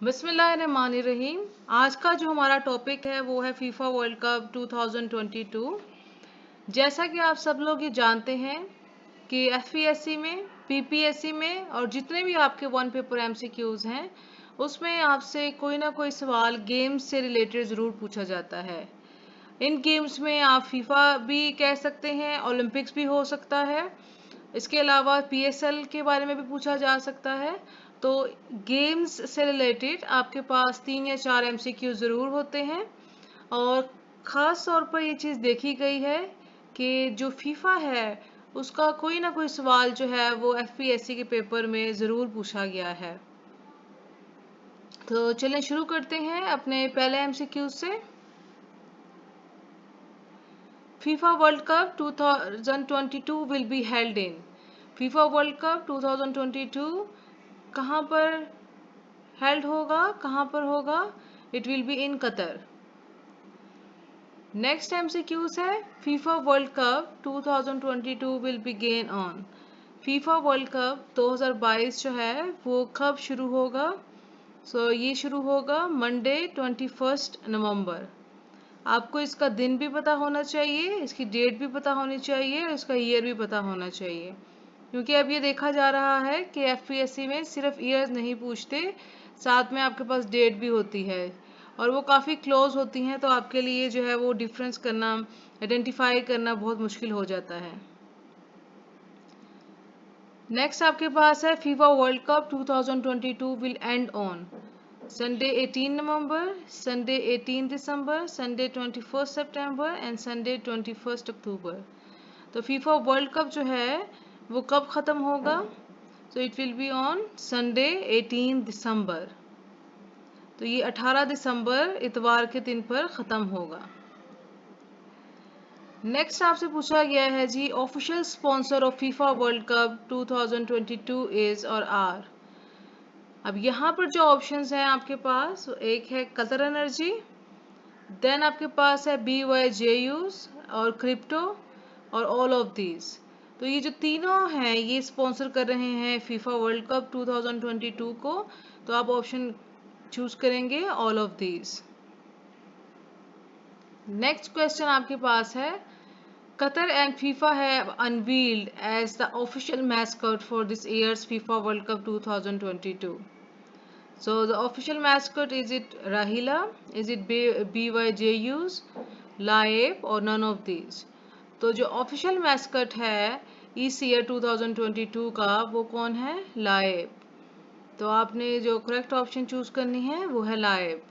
बिस्मिल्लाहिर्रहमानिर्रहीम। आज का जो हमारा टॉपिक है वो है फीफा वर्ल्ड कप 2022। जैसा कि आप सब लोग ये जानते हैं कि एफपीएससी में, पीपीएससी में और जितने भी आपके वन पेपर एमसीक्यूज हैं उसमें आपसे कोई ना कोई सवाल गेम्स से रिलेटेड ज़रूर पूछा जाता है। इन गेम्स में आप फीफा भी कह सकते हैं, ओलंपिक्स भी हो सकता है, इसके अलावा पीएसएल के बारे में भी पूछा जा सकता है। तो गेम्स से रिलेटेड आपके पास 3 या 4 एमसीक्यू ज़रूर होते हैं। और ख़ास तौर पर ये चीज़ देखी गई है कि जो फीफा है उसका कोई ना कोई सवाल जो है वो एफपीएससी के पेपर में ज़रूर पूछा गया है। तो चलें शुरू करते हैं अपने पहले एमसीक्यू से। FIFA world cup 2022 will be held in. FIFA world cup 2022 कहाँ पर हेल्ड होगा, कहाँ पर होगा? It will be in Qatar. Next MCQs है FIFA world cup 2022 will begin on. FIFA world cup 2022 जो है वो कब शुरू होगा? ये शुरू होगा मंडे 21 नवंबर। आपको इसका दिन भी पता होना चाहिए, इसकी डेट भी पता होनी चाहिए और इसका ईयर भी पता होना चाहिए, क्योंकि अब ये देखा जा रहा है कि एफपीएससी में सिर्फ ईयर्स नहीं पूछते, साथ में आपके पास डेट भी होती है और वो काफ़ी क्लोज होती हैं, तो आपके लिए जो है वो डिफरेंस करना, आइडेंटिफाई करना बहुत मुश्किल हो जाता है। नेक्स्ट आपके पास है FIFA world cup 2022 will and on Sunday 18 November, Sunday 18 December, Sunday 21 September and Sunday 21 अक्टूबर। तो फीफा वर्ल्ड कप जो है वो कब ख़त्म होगा? It will be on Sunday 18 दिसंबर। तो ये 18 दिसंबर इतवार के दिन पर ख़त्म होगा। नेक्स्ट आपसे पूछा गया है जी, official sponsor of FIFA world cup 2022 is और आर। अब यहाँ पर जो ऑप्शंस हैं आपके पास, एक है कतर एनर्जी, देन आपके पास है BYJUs और क्रिप्टो और ऑल ऑफ दीज। तो ये जो तीनों हैं ये स्पॉन्सर कर रहे हैं फीफा वर्ल्ड कप 2022 को, तो आप ऑप्शन चूज करेंगे all of these. Next question आपके पास है, Qatar and FIFA have unveiled as the official mascot for this years FIFA world cup 2022। So the official mascot, is it Rahila? Is it BYJUs, Laib or none of these? तो जो official mascot है इस year 2022 का वो कौन है? लाइब। तो आपने जो करेक्ट ऑप्शन चूज करनी है वो है लाइब।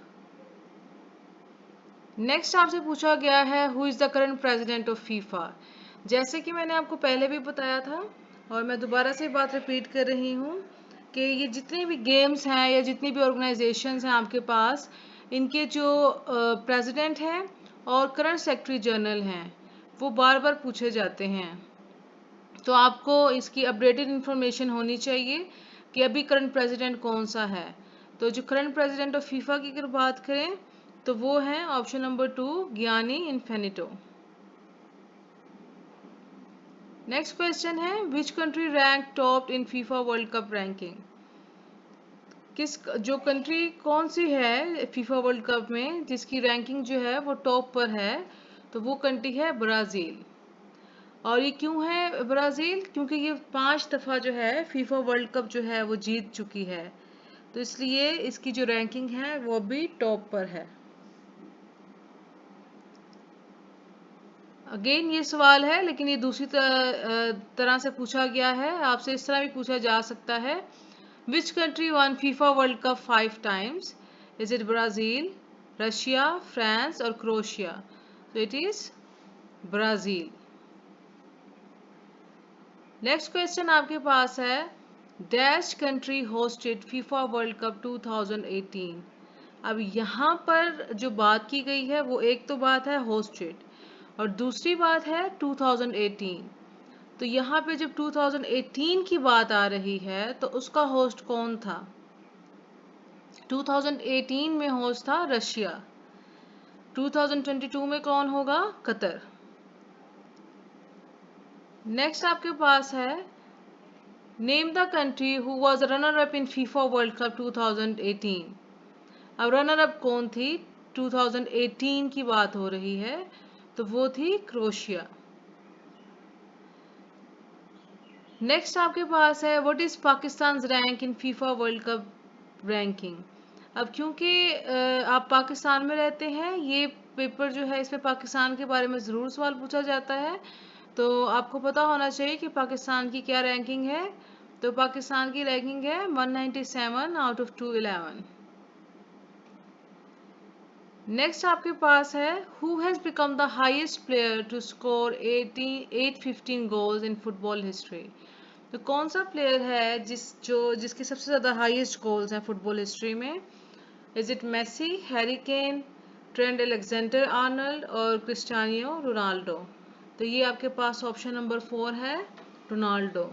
नेक्स्ट आपसे पूछा गया है who is the current president of FIFA. जैसे कि मैंने आपको पहले भी बताया था और मैं दोबारा से बात रिपीट कर रही हूँ कि ये जितने भी गेम्स हैं या जितनी भी ऑर्गेनाइजेशंस हैं आपके पास, इनके जो प्रेसिडेंट हैं और करंट सेक्रेटरी जनरल हैं वो बार बार पूछे जाते हैं। तो आपको इसकी अपडेटेड इन्फॉर्मेशन होनी चाहिए कि अभी करंट प्रेसिडेंट कौन सा है। तो जो करंट प्रेसिडेंट ऑफ फीफा की अगर बात करें तो वो है ऑप्शन नंबर 2, गियानी इन्फेनिटो। नेक्स्ट क्वेश्चन है which country rank top in FIFA world cup ranking. किस जो कंट्री कौन सी है फीफा वर्ल्ड कप में जिसकी रैंकिंग जो है वो टॉप पर है, तो वो कंट्री है ब्राज़ील। और ये क्यों है ब्राज़ील? क्योंकि ये 5 दफ़ा जो है फीफा वर्ल्ड कप जो है वो जीत चुकी है, तो इसलिए इसकी जो रैंकिंग है वो भी टॉप पर है। अगेन ये सवाल है लेकिन ये दूसरी तरह से पूछा गया है, आपसे इस तरह भी पूछा जा सकता है, which country one FIFA world cup 5 times? Is it Brazil, Russia, France और क्रोशिया? तो it is Brazil. Next question आपके पास है, dash country hosted FIFA world cup 2018। अब यहाँ पर जो बात की गई है वो एक तो बात है होस्टेड और दूसरी बात है 2018। तो यहाँ पे जब 2018 की बात आ रही है तो उसका होस्ट कौन था? 2018 में होस्ट था रशिया। 2022 में कौन होगा? कतर। नेक्स्ट आपके पास है, name the country who was runner up in FIFA world cup 2018। अब रनर अप कौन थी? 2018 की बात हो रही है, तो वो थी क्रोएशिया। नेक्स्ट आपके पास है what is Pakistan rank in FIFA world cup ranking. अब क्योंकि आप पाकिस्तान में रहते हैं, ये पेपर जो है इसमें पाकिस्तान के बारे में ज़रूर सवाल पूछा जाता है, तो आपको पता होना चाहिए कि पाकिस्तान की क्या रैंकिंग है। तो पाकिस्तान की रैंकिंग है 197 आउट ऑफ 211। नेक्स्ट आपके पास है who has become the highest player to score 815 goals in football history. तो कौन सा प्लेयर है जिसके सबसे ज़्यादा हाईएस्ट गोल्स हैं फुटबॉल हिस्ट्री में? Is it Messi, Harry Kane, Trent Alexander Arnold और क्रिस्टियानो रोनाल्डो? तो ये आपके पास ऑप्शन नंबर 4 है, रोनाल्डो।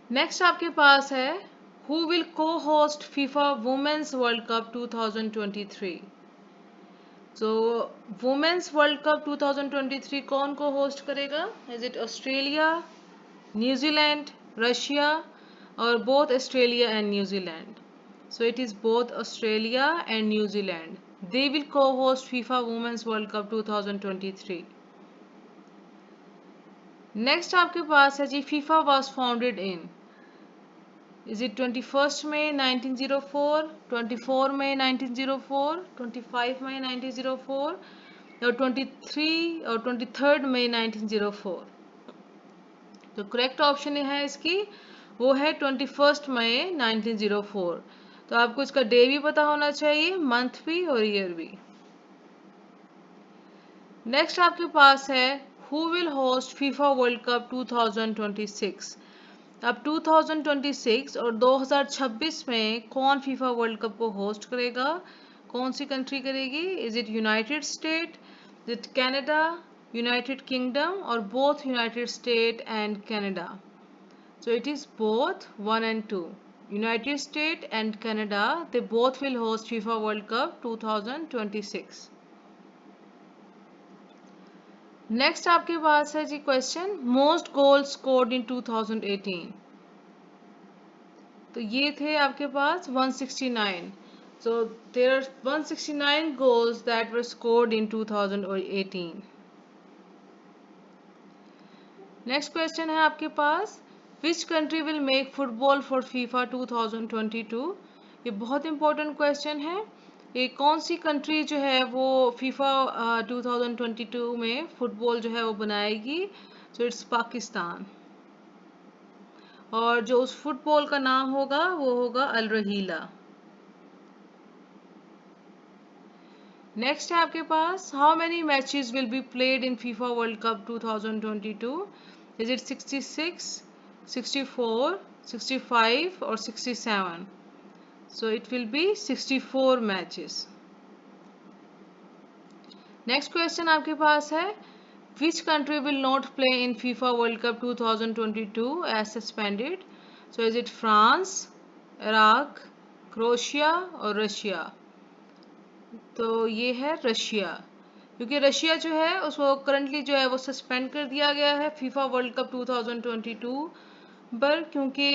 नेक्स्ट आपके पास है who will co host FIFA women's world cup 2023। तो वुमेन्स वर्ल्ड कप 2023 कौन को होस्ट करेगा? Is it Australia, New Zealand, Russia और both Australia and New Zealand? So it is both Australia and New Zealand. They will co-host FIFA Women's World Cup 2023. Next आपके पास है जी FIFA was founded in. Is it 21st May 1904, 24 May 1904, 25 May 1904 or 23 और 23rd May 1904? तो correct option है इसकी वो है 21 मई 1904। तो आपको इसका डे भी पता होना चाहिए, मंथ भी और ईयर भी। नेक्स्ट आपके पास है who will host FIFA world cup 2026। अब 2026 और 2026 में कौन फीफा वर्ल्ड कप को होस्ट करेगा? कौन सी कंट्री करेगी? Is it United State, is it Canada, United Kingdom और both United State and Canada? So it is both 1 and 2. United States and Canada, they both will host FIFA World Cup 2026. Next आपके पास है जी question most goal scored in 2018। तो ये थे आपके पास 169। So there are 169 goals that were scored in 2018. Next question है आपके पास which country will make football for FIFA 2022। ये बहुत इंपॉर्टेंट क्वेश्चन है। ये कौन सी कंट्री जो है वो फीफा 2022 में फुटबॉल जो है वो बनाएगी? So it's Pakistan. और जो उस फुटबॉल का नाम होगा वो होगा अल रहीला। नेक्स्ट है आपके पास how many matches will be played in FIFA world cup 2022। Is it 66, 64, 65 or 67? So it will be 64 matches. Next question आपके पास है which country will not play in FIFA World Cup 2022 as suspended? So is it France, Iraq, Croatia और Russia? तो ये है Russia, क्योंकि Russia जो है उसको करंटली जो है वो सस्पेंड कर दिया गया है फीफा वर्ल्ड कप 2022 पर, क्योंकि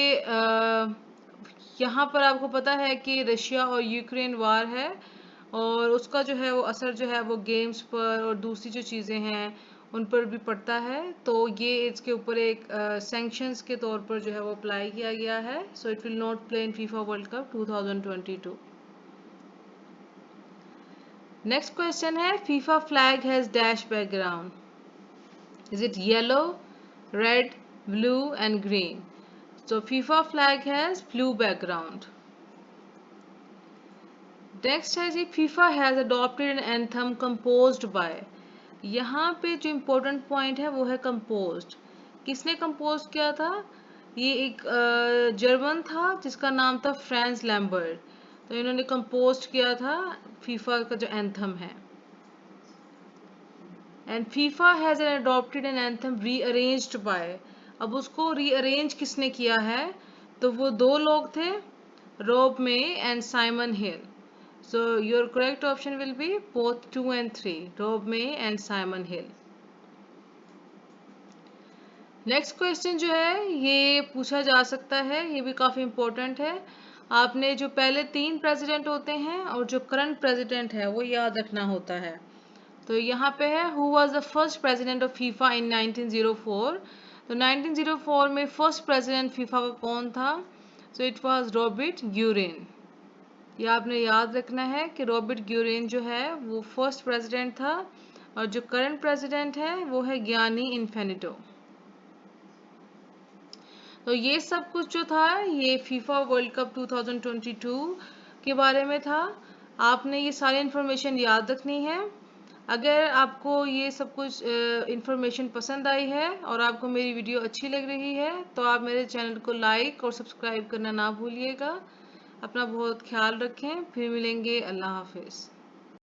यहाँ पर आपको पता है कि रशिया और यूक्रेन वार है और उसका जो है वो असर जो है वो गेम्स पर और दूसरी जो चीज़ें हैं उन पर भी पड़ता है। तो ये इसके ऊपर एक सैंक्शंस के तौर पर जो है वो अप्लाई किया गया है। So it will not play in FIFA world cup 2022। Next question है FIFA flag has dash background. Is it yellow, red, blue and green? So FIFA flag has blue background. Next है जी FIFA has adopted an anthem composed by। यहाँ पे जो important point है वो है composed। किसने compose किया था? ये एक जर्मन था जिसका नाम था फ्रांस लैम्बर्ट। तो इन्होंने कंपोज किया था फीफा का जो एंथम है। And FIFA has adopted an anthem rearranged by. अब उसको रीअरेंज किसने किया है? तो वो दो लोग थे, Rob May and Simon Hill. So your correct option will be both 2 and 3, Rob May and Simon Hill. Next question जो है ये पूछा जा सकता है, ये भी काफी इंपॉर्टेंट है। आपने जो पहले 3 प्रेसिडेंट होते हैं और जो करंट प्रेसिडेंट है वो याद रखना होता है। तो यहाँ पे है who was the first president of FIFA in 1904। तो 1904 में फर्स्ट प्रेसिडेंट फीफा का कौन था? So it was Robert Guerin. ये आपने याद रखना है कि रॉबर्ट ग्यूरेन जो है वो फर्स्ट प्रेसिडेंट था और जो करंट प्रेसिडेंट है वो है गियानी इन्फेनिटो। तो ये सब कुछ जो था ये फीफा वर्ल्ड कप 2022 के बारे में था। आपने ये सारी इन्फॉर्मेशन याद रखनी है। अगर आपको ये सब कुछ इन्फॉर्मेशन पसंद आई है और आपको मेरी वीडियो अच्छी लग रही है तो आप मेरे चैनल को लाइक और सब्सक्राइब करना ना भूलिएगा। अपना बहुत ख्याल रखें, फिर मिलेंगे। अल्लाह हाफिज़।